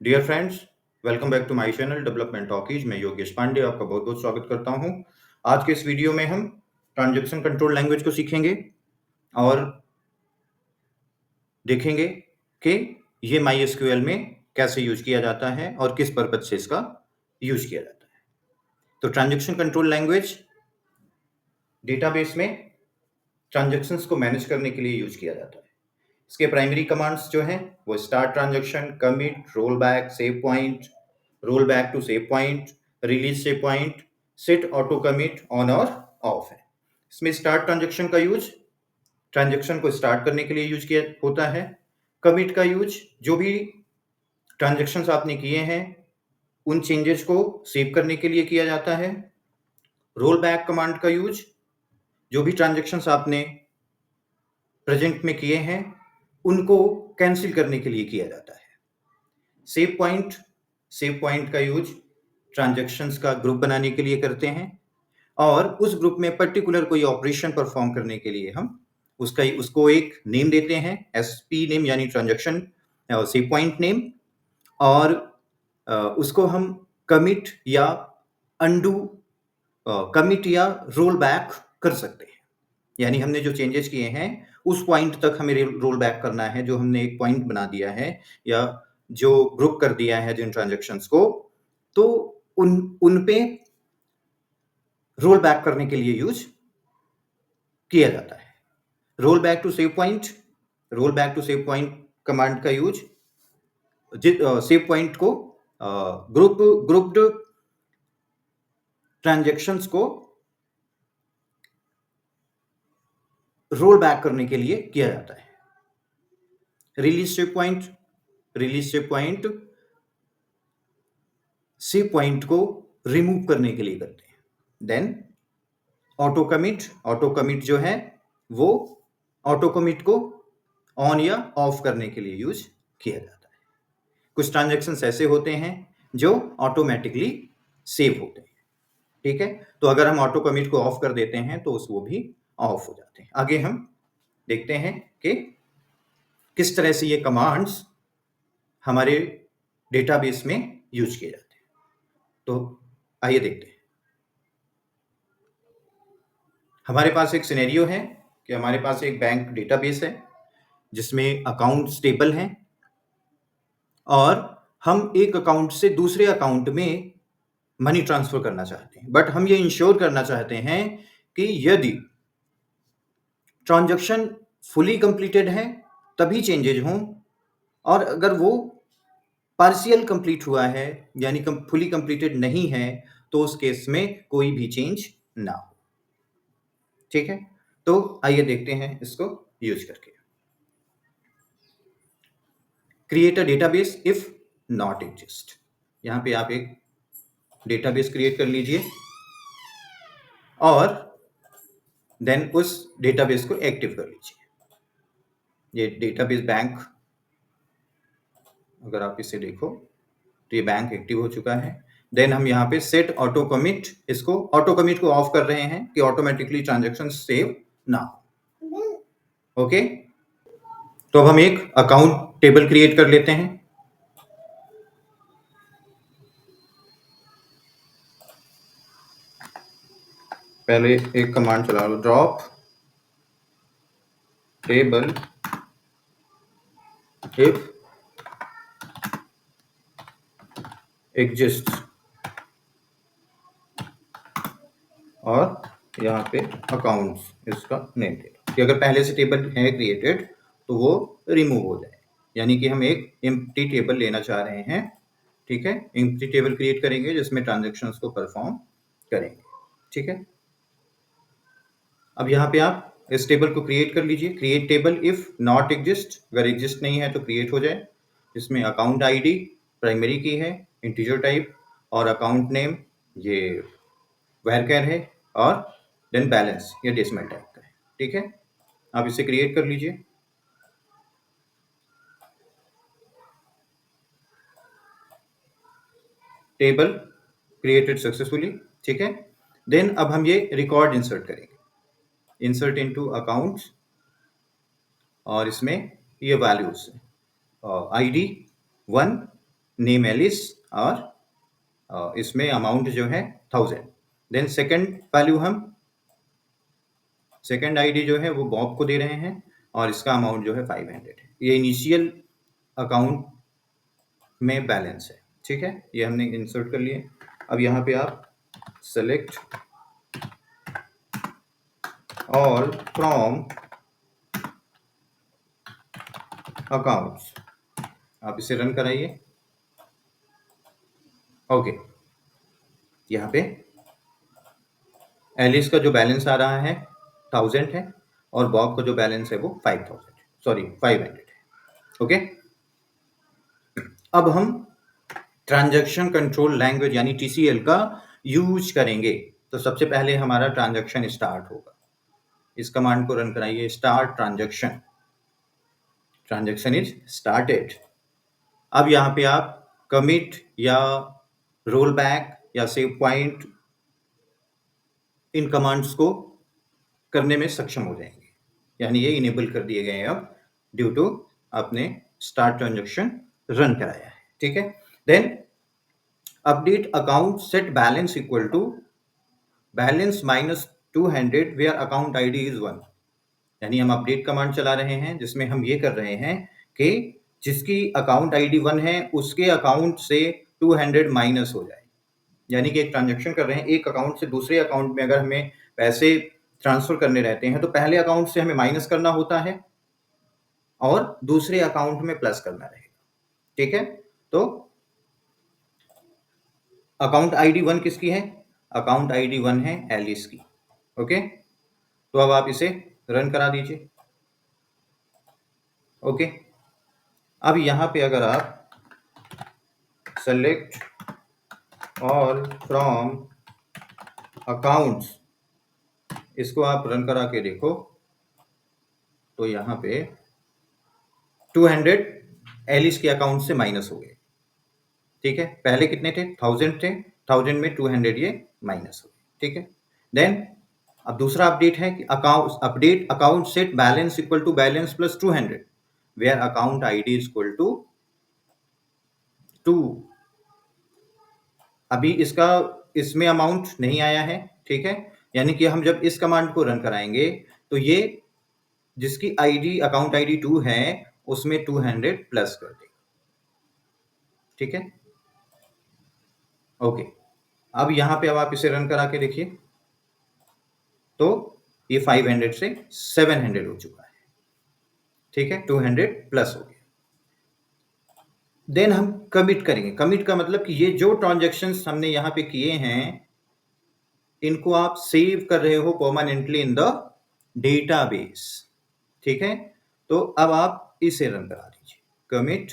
Dear friends, welcome back to my channel development talkies. मैं योगेश पांडे आपका बहुत बहुत स्वागत करता हूं। आज के इस वीडियो में हम ट्रांजैक्शन कंट्रोल लैंग्वेज को सीखेंगे और देखेंगे कि ये MySQL में कैसे यूज किया जाता है और किस पर्पज से इसका यूज किया जाता है। तो ट्रांजैक्शन कंट्रोल लैंग्वेज डेटाबेस में ट्रांजैक्शंस को मैनेज करने के लिए यूज किया जाता है। इसके प्राइमरी कमांड्स जो हैं वो start transaction, commit, rollback, savepoint, rollback to savepoint, release savepoint, set autocommit on और ऑफ है। इसमें स्टार्ट ट्रांजैक्शन का यूज ट्रांजैक्शन को स्टार्ट करने के लिए यूज किया होता है। कमिट का यूज जो भी ट्रांजैक्शंस आपने किए हैं उन चेंजेस को सेव करने के लिए किया जाता है। रोल बैक कमांड का यूज जो भी ट्रांजैक्शंस आपने प्रेजेंट में किए हैं उनको कैंसिल करने के लिए किया जाता है। सेव पॉइंट का यूज ट्रांजैक्शंस का ग्रुप बनाने के लिए करते हैं और उस ग्रुप में पर्टिकुलर कोई ऑपरेशन परफॉर्म करने के लिए हम उसको एक नेम देते हैं, एसपी नेम यानी ट्रांजैक्शन सेव पॉइंट नेम, और उसको हम कमिट या अनडू कमिट या रोल बैक कर सकते हैं। यानी हमने जो चेंजेस किए हैं उस पॉइंट तक हमें रोल बैक करना है, जो हमने एक पॉइंट बना दिया है या जो ग्रुप कर दिया है जिन ट्रांजैक्शंस को, तो उन पे रोल बैक करने के लिए यूज किया जाता है। Rollback to savepoint command का यूज सेव पॉइंट को ग्रुप्ड ट्रांजैक्शंस को रोल बैक करने के लिए किया जाता है। रिलीज सेव पॉइंट को रिमूव करने के लिए करते हैं। देन ऑटो कमिट जो है वो ऑटो कमिट को ऑन या ऑफ करने के लिए यूज किया जाता है। कुछ ट्रांजैक्शंस ऐसे होते हैं जो ऑटोमेटिकली सेव होते हैं, ठीक है। तो अगर हम ऑटो कमिट को ऑफ कर देते हैं तो वो भी ऑफ हो जाते हैं। आगे हम देखते हैं कि किस तरह से ये कमांड्स हमारे डेटाबेस में यूज किए जाते हैं। तो आइए देखते हैं। हमारे पास एक सिनेरियो है कि हमारे पास एक बैंक डेटाबेस है जिसमें अकाउंट्स टेबल हैं और हम एक अकाउंट से दूसरे अकाउंट में मनी ट्रांसफर करना चाहते हैं, बट हम ये इंश्योर करना चाहते हैं कि यदि ट्रांजैक्शन फुली कंप्लीटेड है तभी चेंजेज हों, और अगर वो पार्शियल कंप्लीट हुआ है यानी फुली कंप्लीटेड नहीं है तो उस केस में कोई भी चेंज ना हो, ठीक है। तो आइए देखते हैं इसको यूज करके। Create a database if not exist. यहां पे आप एक डेटाबेस क्रिएट कर लीजिए और देन उस डेटाबेस को एक्टिव कर लीजिए। ये डेटाबेस बैंक, अगर आप इसे देखो तो ये बैंक एक्टिव हो चुका है। देन हम यहाँ पे सेट ऑटो कमिट, इसको ऑटो कमिट को ऑफ कर रहे हैं कि ऑटोमेटिकली ट्रांजैक्शन सेव ना हो। ओके, तो अब हम एक अकाउंट टेबल क्रिएट कर लेते हैं। पहले एक कमांड चला लो, ड्रॉप टेबल इफ एग्जिस्ट, और यहाँ पे अकाउंट्स इसका नेम दे दो कि अगर पहले से टेबल है क्रिएटेड तो वो रिमूव हो जाए, यानी कि हम एक एम्प्टी टेबल लेना चाह रहे हैं, ठीक है। एम्प्टी टेबल क्रिएट करेंगे जिसमें ट्रांजैक्शंस को परफॉर्म करेंगे, ठीक है। अब यहाँ पे आप इस टेबल को क्रिएट कर लीजिए। Create table if not exist, अगर एग्जिस्ट नहीं है तो क्रिएट हो जाए। इसमें अकाउंट आईडी प्राइमरी की है, इंटीजर टाइप, और अकाउंट नेम ये varchar है, और देन बैलेंस ये डेसिमल टाइप का है, ठीक है। आप इसे क्रिएट कर लीजिए। टेबल क्रिएटेड सक्सेसफुली, ठीक है। देन अब हम ये रिकॉर्ड इंसर्ट करेंगे। इंसर्ट इनटू अकाउंट्स, और इसमें ये वैल्यूज आईडी 1 नेम एलिस और इसमें अमाउंट जो है 1000। देन सेकंड वैल्यू हम सेकंड आईडी जो है वो बॉब को दे रहे हैं और इसका अमाउंट जो है 500 है। ये इनिशियल अकाउंट में बैलेंस है, ठीक है, ये हमने इंसर्ट कर लिए। अब यहाँ पे आप सेलेक्ट ऑल फ्रॉम अकाउंट्स, आप इसे रन कराइए। ओके, यहाँ पे एलिस का जो बैलेंस आ रहा है 1000 है और बॉब का जो बैलेंस है वो 500 है। ओके, अब हम ट्रांजैक्शन कंट्रोल लैंग्वेज यानी टीसीएल का यूज करेंगे। तो सबसे पहले हमारा ट्रांजैक्शन स्टार्ट होगा। इस कमांड को रन कराइए, start transaction. Transaction is started. अब यहाँ पे आप कमिट या रोल बैक या सेव पॉइंट इन कमांड्स को करने में सक्षम हो जाएंगे, यानी ये इनेबल कर दिए गए हैं अब ड्यू टू आपने स्टार्ट ट्रांजैक्शन रन कराया है, ठीक है। Then update account set balance equal to balance minus 200 where account ID is 1। यानी हम अपडेट कमांड चला रहे हैं जिसमें हम ये कर रहे हैं कि जिसकी अकाउंट आईडी 1 है उसके अकाउंट से 200 माइनस हो जाए। यानी कि एक ट्रांजैक्शन कर रहे हैं, एक अकाउंट से दूसरे अकाउंट में अगर हमें पैसे ट्रांसफर करने रहते हैं तो पहले अकाउंट से हमें माइनस करना होता है और दूसरे अकाउंट में प्लस करना रहेगा, ठीक है। तो अकाउंट आईडी 1 किसकी है? अकाउंट आईडी 1 है एलिस की। ओके, तो अब आप इसे रन करा दीजिए। ओके, अब यहां पे अगर आप सेलेक्ट ऑल फ्रॉम अकाउंट्स इसको आप रन करा के देखो तो यहां पे 200 एलिस के अकाउंट से माइनस हो गए, ठीक है। पहले कितने थे? 1000 थे, 1000 में 200 ये माइनस हो गए, ठीक है। देन अब दूसरा अपडेट है कि update account set balance equal to balance plus 200 where account ID is equal to 2। अभी इसमें अमाउंट नहीं आया है, ठीक है। यानी कि हम जब इस कमांड को रन कराएंगे तो ये जिसकी आईडी अकाउंट आईडी 2 है उसमें 200 प्लस कर देगा, ठीक है। ओके, अब यहां पे अब आप इसे रन करा के देखिए तो ये 500 से 700 हो चुका है, ठीक है, 200 प्लस हो गया। देन हम कमिट करेंगे। कमिट का मतलब कि ये जो ट्रांजैक्शंस हमने यहां पे किए हैं इनको आप सेव कर रहे हो परमानेंटली इन द डेटाबेस, ठीक है। तो अब आप इसे रन करा दीजिए, कमिट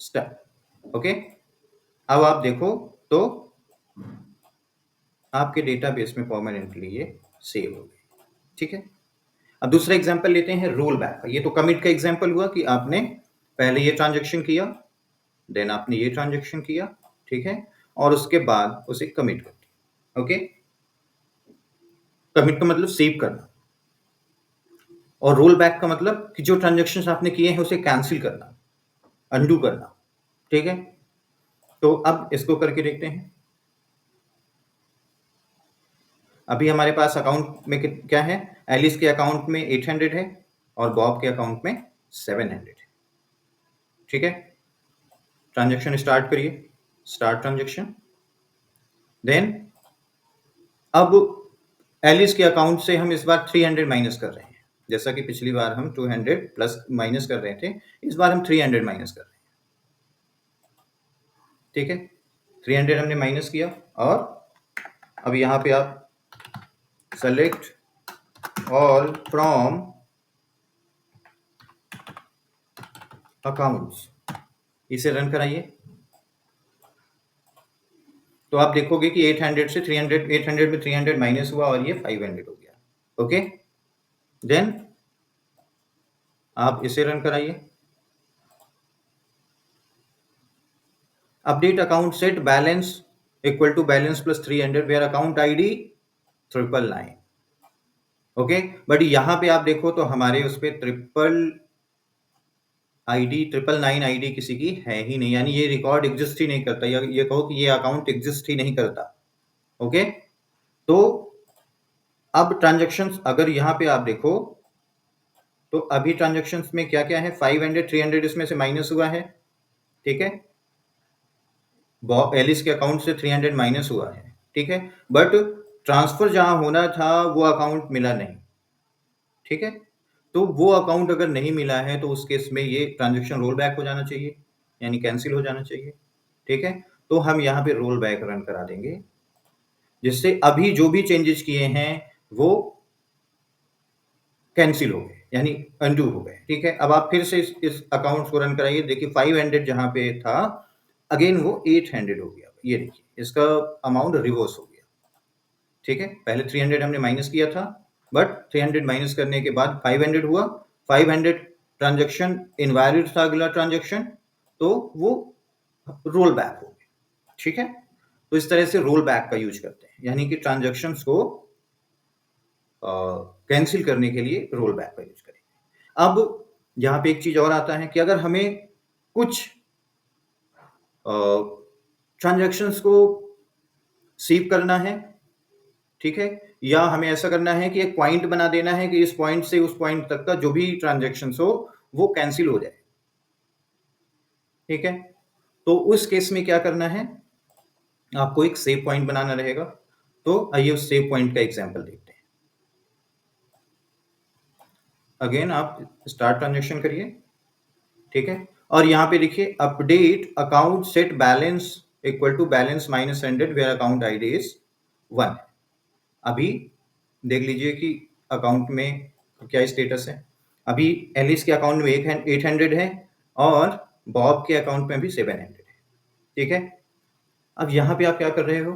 स्टार्ट। ओके, अब आप देखो तो आपके डेटाबेस में परमानेंटली ये सेव हो गए, ठीक है। अब दूसरा एग्जांपल लेते हैं रोल बैक। ये तो कमिट का एग्जांपल हुआ कि आपने पहले ये ट्रांजैक्शन किया, देन आपने ये ट्रांजैक्शन किया, ठीक है, और उसके बाद उसे कमिट कर दिया। ओके, कमिट का मतलब सेव करना और रोल बैक का मतलब कि जो ट्रांजैक्शंस आपने किए हैं उसे कैंसिल करना, अनडू करना, ठीक है। तो अब इसको करके देखते हैं। अभी हमारे पास अकाउंट में क्या है? एलिस के अकाउंट में 800 है और बॉब के अकाउंट में 700 है, ठीक है। ट्रांजैक्शन स्टार्ट करिए, स्टार्ट ट्रांजैक्शन। देन अब एलिस के अकाउंट से हम इस बार 300 माइनस कर रहे हैं। जैसा कि पिछली बार हम 200 प्लस माइनस कर रहे थे, इस बार हम 300 माइनस कर रहे हैं, ठीक है। 300 हमने माइनस किया और अब यहां पे आप सेलेक्ट ऑल फ्रॉम अकाउंट्स इसे रन कराइए तो आप देखोगे कि 800 से 300, 800 में 300 माइनस हुआ और ये 500 हो गया। ओके, देन आप इसे रन कराइए। Update account set balance equal to balance plus 300 where account ID 999। Okay, but यहां पे आप देखो तो हमारे उस पर ट्रिपल आईडी 999 आईडी किसी की है ही नहीं, यानी ये रिकॉर्ड एग्जिस्ट ही नहीं करता, या ये कहो कि ये अकाउंट एग्जिस्ट ही नहीं करता। ओके, तो अब ट्रांजैक्शंस अगर यहाँ पे आप देखो तो अभी ट्रांजैक्शंस में क्या क्या है, 500 300 इसमें से माइनस हुआ है, ठीक है, एलिस के अकाउंट से 300 माइनस हुआ है, ठीक है, बट ट्रांसफर जहां होना था वो अकाउंट मिला नहीं, ठीक है, तो वो अकाउंट अगर नहीं मिला है तो उस केस में ये ट्रांजैक्शन रोल बैक हो जाना चाहिए, यानी कैंसिल हो जाना चाहिए, ठीक है। तो हम यहाँ पे रोल बैक रन करा देंगे, जिससे अभी जो भी चेंजेस किए हैं वो कैंसिल हो गए, यानी अनडू हो गए, ठीक है। अब आप फिर से इस अकाउंट को रन कराइए, देखिए 500 जहां पे था अगेन वो 800 हो गया, ये देखिए इसका अमाउंट रिवर्स हो गया, ठीक है। पहले 300 हमने माइनस किया था, बट 300 माइनस करने के बाद 500 हुआ, 500 ट्रांजेक्शन इनवैलिड था अगला ट्रांजेक्शन, तो वो रोल बैक हो गया, ठीक है। तो इस तरह से रोल बैक का यूज करते हैं, यानी कि ट्रांजेक्शन्स को कैंसिल करने के लिए रोल बैक का यूज करेंगे। अब यहाँ पे एक चीज और आता है कि अगर हमें कुछ ट्रांजैक्शंस को सेव करना है, ठीक है, या हमें ऐसा करना है कि एक पॉइंट बना देना है कि इस पॉइंट से उस पॉइंट तक का जो भी ट्रांजैक्शंस हो वो कैंसिल हो जाए, ठीक है। तो उस केस में क्या करना है, आपको एक सेव पॉइंट बनाना रहेगा। तो आइए उस सेव पॉइंट का एग्जांपल देखते हैं। अगेन आप स्टार्ट ट्रांजैक्शन करिए, ठीक है, और यहाँ पे देखिए update account set balance equal to balance minus 100 where account ID is 1। अभी देख लीजिए कि अकाउंट में क्या स्टेटस है। अभी एलिस के अकाउंट में 800 है और बॉब के अकाउंट में भी 700 है, ठीक है। अब यहाँ पे आप क्या कर रहे हो,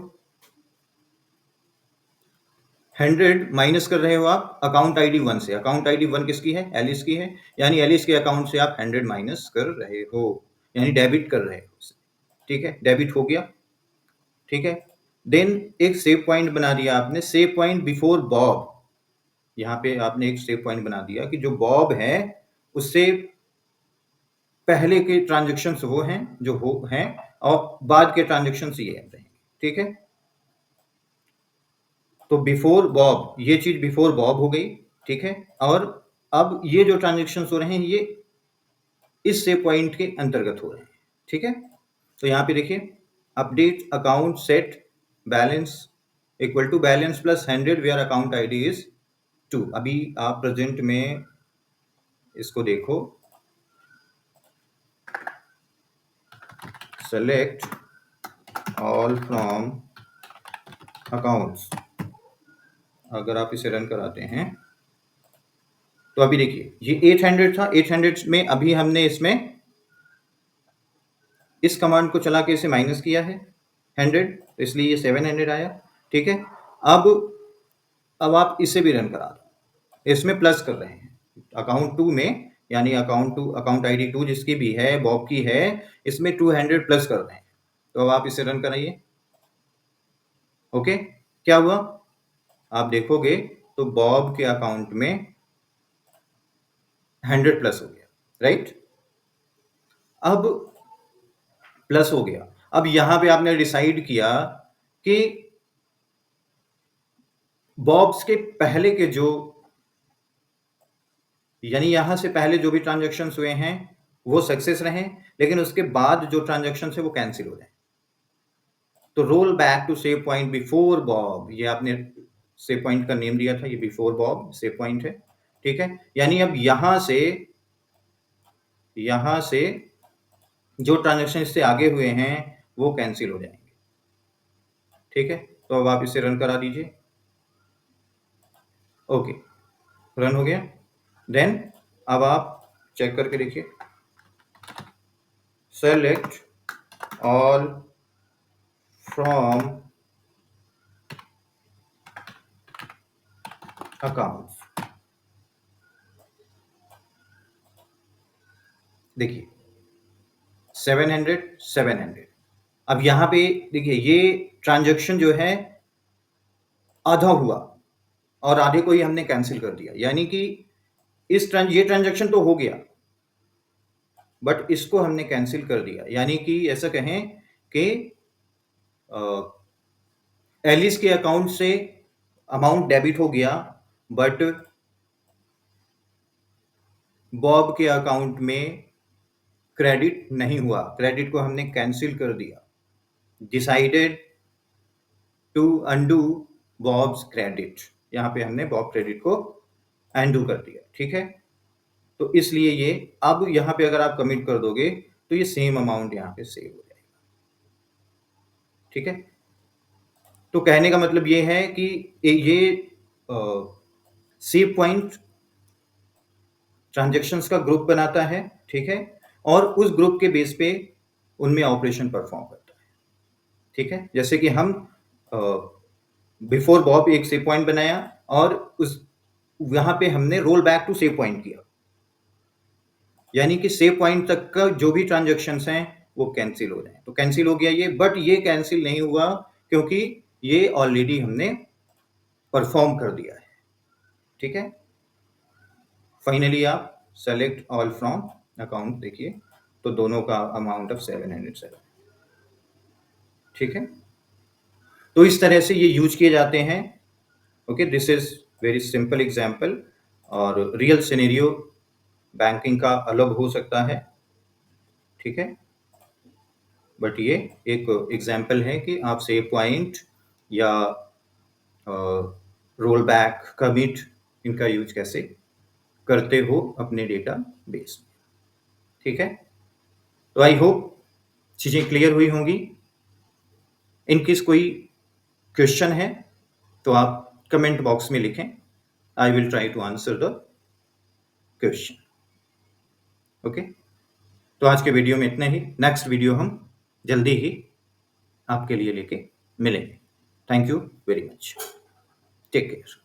100 माइनस कर रहे हो आप अकाउंट आईडी 1 से। अकाउंट आईडी 1 किसकी है, एलिस की है, यानी एलिस के अकाउंट से आप 100 माइनस कर रहे हो, यानी डेबिट कर रहे हो, ठीक है, डेबिट हो गया, ठीक है। देन एक सेव पॉइंट बना दिया आपने, सेव पॉइंट बिफोर बॉब। यहाँ पे आपने एक सेव पॉइंट बना दिया कि जो बॉब है उससे पहले के ट्रांजेक्शन्स वो हैं जो हो हैं और बाद के ट्रांजेक्शन्स ये रहेंगे, ठीक है। तो बिफोर बॉब, ये चीज बिफोर बॉब हो गई, ठीक है। और अब ये जो ट्रांजेक्शन्स हो रहे हैं ये इस सेव पॉइंट के अंतर्गत हो रहे हैं, ठीक है। तो यहाँ पे देखिए update account set balance equal to balance plus 100 where account ID is 2। अभी आप प्रेजेंट में इसको देखो, सेलेक्ट ऑल फ्रॉम अकाउंट्स, अगर आप इसे रन कराते हैं तो अभी देखिए ये 800 था, 800 में अभी हमने इसमें इस कमांड को चला के इसे माइनस किया है 100, तो इसलिए ये 700 आया, ठीक है। अब आप इसे भी रन करा दो, इसमें प्लस कर रहे हैं अकाउंट 2 में, यानी अकाउंट आईडी 2 जिसकी भी है, बॉब की है, इसमें 200 प्लस कर रहे हैं। तो अब आप इसे रन कराइए, ओके। क्या हुआ आप देखोगे तो बॉब के अकाउंट में 100 प्लस हो गया, राइट। अब प्लस हो गया, अब यहां पे आपने डिसाइड किया कि बॉब्स के पहले के जो, यानी यहां से पहले जो भी ट्रांजेक्शन हुए हैं वो सक्सेस रहे, लेकिन उसके बाद जो ट्रांजेक्शन है वो कैंसिल हो जाए। तो rollback to savepoint before Bob, ये आपने सेव पॉइंट का नेम दिया था, ये बिफोर बॉब सेव पॉइंट है, ठीक है। यानी अब यहां से जो ट्रांजेक्शन इससे आगे हुए हैं वो कैंसिल हो जाएंगे, ठीक है। तो अब आप इसे रन करा दीजिए, ओके, रन हो गया। देन अब आप चेक करके देखिए, सेलेक्ट ऑल फ्रॉम अकाउंट्स, देखिए 700। अब यहां पे देखिए ये ट्रांजैक्शन जो है आधा हुआ और आधे को ही हमने कैंसिल कर दिया, यानी कि ये ट्रांजैक्शन तो हो गया, बट इसको हमने कैंसिल कर दिया, यानी कि ऐसा कहें कि एलिस के अकाउंट से अमाउंट डेबिट हो गया, बट बॉब के अकाउंट में क्रेडिट नहीं हुआ, क्रेडिट को हमने कैंसिल कर दिया। Decided to undo Bob's credit, यहाँ पे हमने बॉब क्रेडिट को अनडू कर दिया, ठीक है। तो इसलिए ये अब यहाँ पे अगर आप कमिट कर दोगे तो ये सेम अमाउंट यहाँ पे सेव हो जाएगा, ठीक है। तो कहने का मतलब ये है कि ये सेव पॉइंट ट्रांजैक्शंस का ग्रुप बनाता है, ठीक है, और उस ग्रुप के बेस पे उनमें ऑपरेशन परफॉर्म करता है, ठीक है। जैसे कि हम बिफोर बॉब एक सेव पॉइंट बनाया और उस यहाँ पे हमने rollback to savepoint किया, यानी कि सेव पॉइंट तक का जो भी ट्रांजैक्शंस हैं वो कैंसिल हो जाए। तो कैंसिल हो गया ये, बट ये कैंसिल नहीं हुआ क्योंकि ये ऑलरेडी हमने परफॉर्म कर दिया है, ठीक है। फाइनली आप सेलेक्ट ऑल फ्रॉम अकाउंट देखिए, तो दोनों का अमाउंट ऑफ 707, ठीक है। तो इस तरह से ये यूज किए जाते हैं। Okay, this is very simple example, और रियल सिनेरियो बैंकिंग का अलग हो सकता है, ठीक है। बट ये एक एग्जांपल है कि आप सेव पॉइंट या रोल बैक, कमिट, इनका यूज कैसे करते हो अपने डेटा बेस में, ठीक है। तो आई होप चीजें क्लियर हुई होंगी। इनकेस कोई क्वेश्चन है तो आप कमेंट बॉक्स में लिखें, I will try to answer the question. Okay, तो आज के वीडियो में इतना ही। नेक्स्ट वीडियो हम जल्दी ही आपके लिए लेके मिलेंगे। Thank you very much, take care.